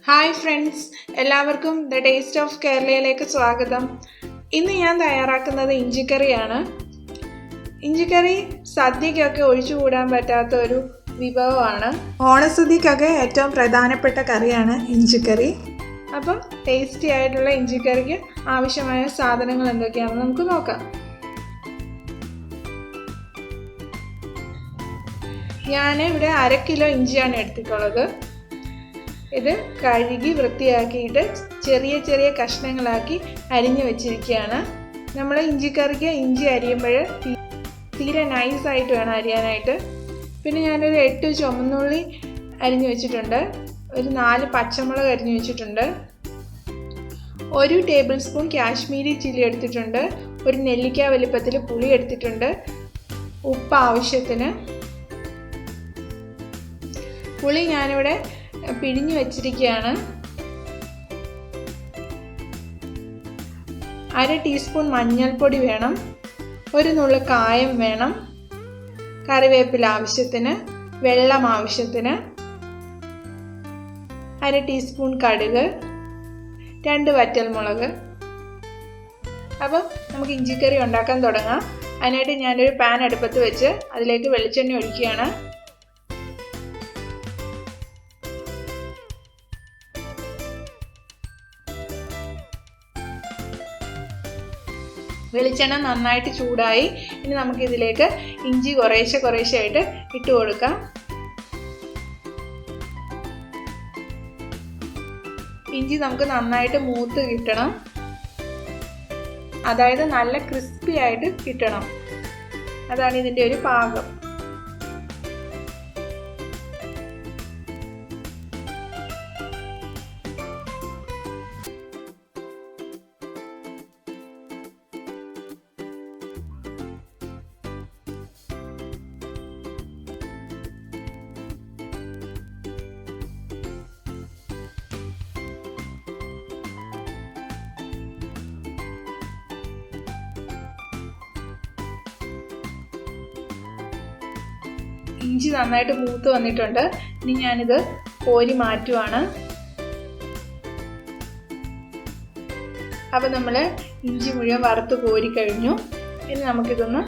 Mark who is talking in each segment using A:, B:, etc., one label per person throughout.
A: Hi friends, എല്ലാവർക്കും the taste of കേരളയിലേക്ക് സ്വാഗതം. ഇന്ന് ഞാൻ തയ്യാറാക്കുന്നത് ഇഞ്ചിക്കറിയാണ്. ഇഞ്ചിക്കറി സദ്യക്കൊക്കെ ഒഴിച്ചുകൂടാൻ പറ്റാത്ത ഒരു വിഭവമാണ്. ഓണസദ്യക്കൊക്കെ ഏറ്റവും പ്രധാനപ്പെട്ട കറിയാണ് ഇഞ്ചിക്കറി. അപ്പം ടേസ്റ്റി ആയിട്ടുള്ള ഇഞ്ചിക്കറിക്ക് ആവശ്യമായ സാധനങ്ങൾ എന്തൊക്കെയാണെന്ന് നമുക്ക് നോക്കാം. ഞാൻ ഇവിടെ 1/2 കിലോ ഇഞ്ചിയാണ് എടുത്തിട്ടുള്ളത്. ഇത് കഴുകി വൃത്തിയാക്കിയിട്ട് ചെറിയ ചെറിയ കഷ്ണങ്ങളാക്കി അരിഞ്ഞു വെച്ചിരിക്കുകയാണ്. നമ്മൾ ഇഞ്ചിക്കറിക്ക് ഇഞ്ചി അരിയുമ്പോൾ തീരെ നൈസായിട്ട് വേണം അരിയാനായിട്ട്. പിന്നെ ഞാനൊരു 8 ചുവന്നുള്ളി അരിഞ്ഞു വെച്ചിട്ടുണ്ട്. ഒരു 4 പച്ചമുളക് അരിഞ്ഞു വെച്ചിട്ടുണ്ട്. 1 ടേബിൾ സ്പൂൺ കാശ്മീരി ചില്ലി എടുത്തിട്ടുണ്ട്. ഒരു നെല്ലിക്ക വലിപ്പത്തിൽ പുളി എടുത്തിട്ടുണ്ട്. ഉപ്പ് ആവശ്യത്തിന്. പുളി ഞാനിവിടെ പിഴിഞ്ഞു വെച്ചിരിക്കുകയാണ്. 1/2 ടീസ്പൂൺ മഞ്ഞൾപ്പൊടി വേണം. 1 നുള്ളു കായം വേണം. കറിവേപ്പില ആവശ്യത്തിന്. വെള്ളം ആവശ്യത്തിന്. 1/2 ടീസ്പൂൺ കടുക്. 2 വറ്റൽമുളക്. അപ്പം നമുക്ക് ഇഞ്ചിക്കറി ഉണ്ടാക്കാൻ തുടങ്ങാം. അതിനായിട്ട് ഞാനൊരു പാൻ അടുപ്പത്ത് വെച്ച് അതിലേക്ക് വെളിച്ചെണ്ണ ഒഴിക്കുകയാണ്. വെളിച്ചെണ്ണ നന്നായിട്ട് ചൂടായി. ഇനി നമുക്കിതിലേക്ക് ഇഞ്ചി കുറേശ്ശെ ആയിട്ട് ഇട്ട് കൊടുക്കാം. ഇഞ്ചി നമുക്ക് നന്നായിട്ട് മൂത്ത് കിട്ടണം. അതായത് നല്ല ക്രിസ്പി ആയിട്ട് കിട്ടണം. അതാണ് ഇതിൻ്റെ ഒരു പാകം. ഇഞ്ചി നന്നായിട്ട് മൂത്ത് വന്നിട്ടുണ്ട്. ഇനി ഞാനിത് കോരി മാറ്റുവാണ്. അപ്പം നമ്മൾ ഇഞ്ചി മുഴുവൻ വറുത്ത് കോരി കഴിഞ്ഞു. ഇനി നമുക്കിതൊന്ന്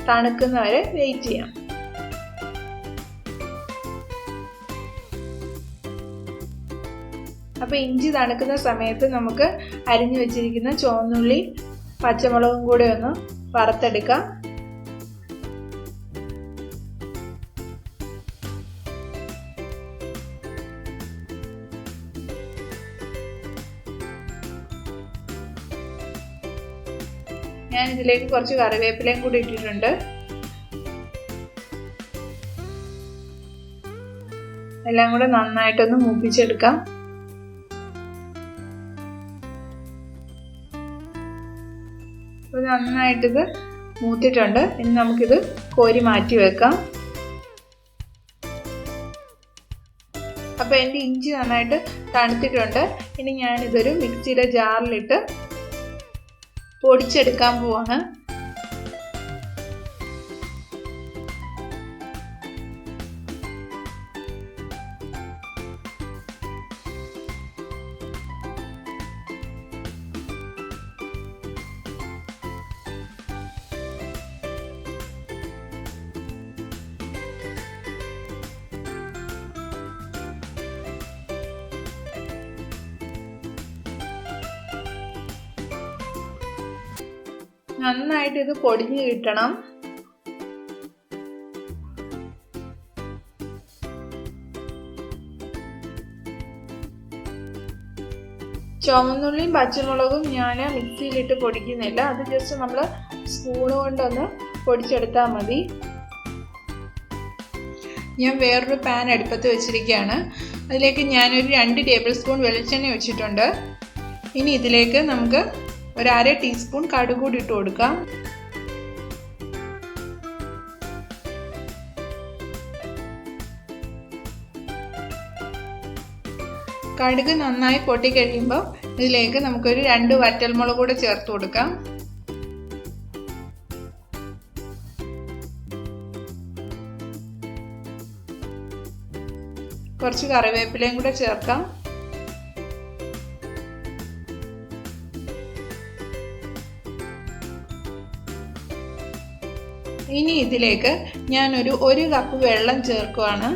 A: തണുക്കുന്ന വരെ വെയിറ്റ് ചെയ്യാം. അപ്പോൾ ഇഞ്ചി തണുക്കുന്ന സമയത്ത് നമുക്ക് അരിഞ്ഞു വെച്ചിരിക്കുന്ന ചുവന്നുള്ളി പച്ചമുളകും കൂടെ ഒന്ന് വറുത്തെടുക്കാം. ഞാൻ ഇതിലേക്ക് കുറച്ച് കറിവേപ്പിലയും കൂടി ഇട്ടിട്ടുണ്ട്. എല്ലാം കൂടെ നന്നായിട്ടൊന്ന് മൂപ്പിച്ചെടുക്കാം. അപ്പോൾ നന്നായിട്ടിത് മൂത്തിട്ടുണ്ട്. ഇനി നമുക്കിത് കോരി മാറ്റി വെക്കാം. അപ്പോൾ എൻ്റെ ഇഞ്ചി നന്നായിട്ട് തണുത്തിട്ടുണ്ട്. ഇനി ഞാനിതൊരു മിക്സിയുടെ ജാറിലിട്ട് പൊടിച്ചെടുക്കാൻ പോവാണ്. നന്നായിട്ട് ഇത് പൊടിഞ്ഞ് കിട്ടണം. ചുവന്നുള്ളിയും പച്ചമുളകും ഞാൻ മിക്സിയിലിട്ട് പൊടിക്കുന്നില്ല. അത് ജസ്റ്റ് നമ്മൾ സ്പൂൺ കൊണ്ടൊന്ന് പൊടിച്ചെടുത്താൽ മതി. ഞാൻ വേറൊരു പാൻ അടുപ്പത്ത് വെച്ചിരിക്കുകയാണ്. അതിലേക്ക് ഞാനൊരു 2 ടേബിൾ സ്പൂൺ വെളിച്ചെണ്ണ ഒഴിച്ചിട്ടുണ്ട്. ഇനി ഇതിലേക്ക് നമുക്ക് ഒരു 1/2 ടീസ്പൂൺ കടുക് കൂടി ഇട്ട് കൊടുക്കാം. കടുക് നന്നായി പൊട്ടിക്കഴിയുമ്പോൾ ഇതിലേക്ക് നമുക്കൊരു 2 വറ്റൽമുളക് കൂടെ ചേർത്ത് കൊടുക്കാം. കുറച്ച് കറിവേപ്പിലയും കൂടെ ചേർക്കാം. ഇനി ഇതിലേക്ക് ഞാനൊരു 1 കപ്പ് വെള്ളം ചേർക്കുവാണ്.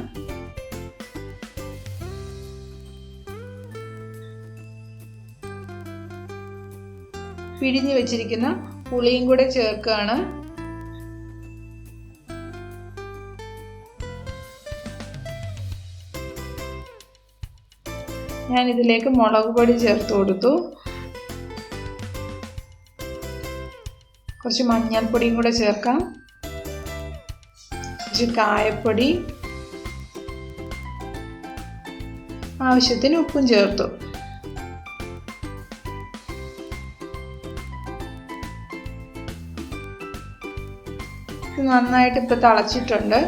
A: പിഴിഞ്ഞ് വെച്ചിരിക്കുന്ന പുളിയും കൂടെ ചേർക്കുകയാണ്. ഞാൻ ഇതിലേക്ക് മുളക് പൊടി ചേർത്ത് കൊടുത്തു. കുറച്ച് മഞ്ഞൾപ്പൊടിയും കൂടെ ചേർക്കാം. കുറച്ച് കായപ്പൊടി, ആവശ്യത്തിന് ഉപ്പും ചേർത്തു. ഇത് നന്നായിട്ട് ഇപ്പോൾ തിളച്ചിട്ടുണ്ട്.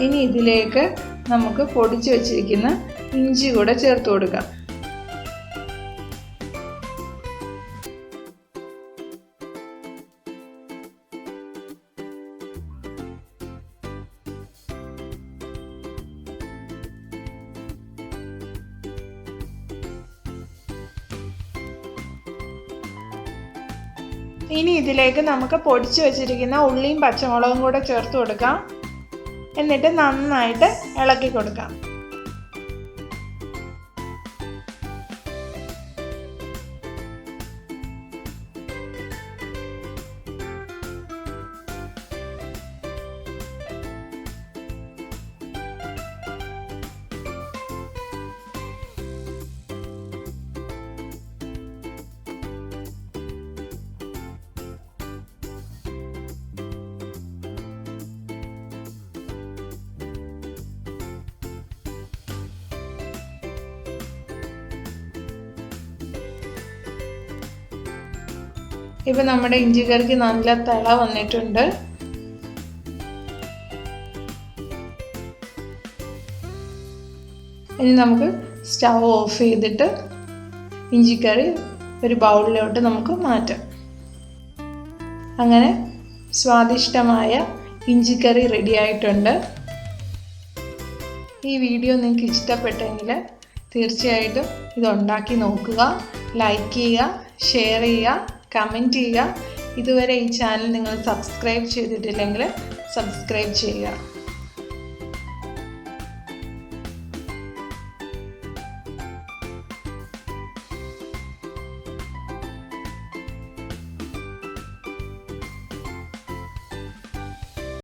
A: ഇനി ഇതിലേക്ക് നമുക്ക് പൊടിച്ചു വച്ചിരിക്കുന്ന ഇഞ്ചി കൂടെ ചേർത്ത് കൊടുക്കാം. ഇനി ഇതിലേക്ക് നമുക്ക് പൊടിച്ചു വച്ചിരിക്കുന്ന ഉള്ളിയും പച്ചമുളകും കൂടെ ചേർത്ത് കൊടുക്കാം. എന്നിട്ട് നന്നായിട്ട് ഇളക്കി കൊടുക്കാം. ഇപ്പോൾ നമ്മുടെ ഇഞ്ചി കറിക്ക് നല്ല തിള വന്നിട്ടുണ്ട്. ഇനി നമുക്ക് സ്റ്റവ് ഓഫ് ചെയ്തിട്ട് ഇഞ്ചിക്കറി ഒരു ബൗളിലോട്ട് നമുക്ക് മാറ്റാം. അങ്ങനെ സ്വാദിഷ്ടമായ ഇഞ്ചിക്കറി റെഡി ആയിട്ടുണ്ട്. ഈ വീഡിയോ നിങ്ങൾക്ക് ഇഷ്ടപ്പെട്ടെങ്കിൽ തീർച്ചയായിട്ടും ഇതുണ്ടാക്കി നോക്കുക. ലൈക്ക് ചെയ്യുക, ഷെയർ ചെയ്യുക, കമൻറ്റ് ചെയ്യുക. ഇതുവരെ ഈ ചാനൽ നിങ്ങൾ സബ്സ്ക്രൈബ് ചെയ്തിട്ടില്ലെങ്കിൽ സബ്സ്ക്രൈബ് ചെയ്യുക.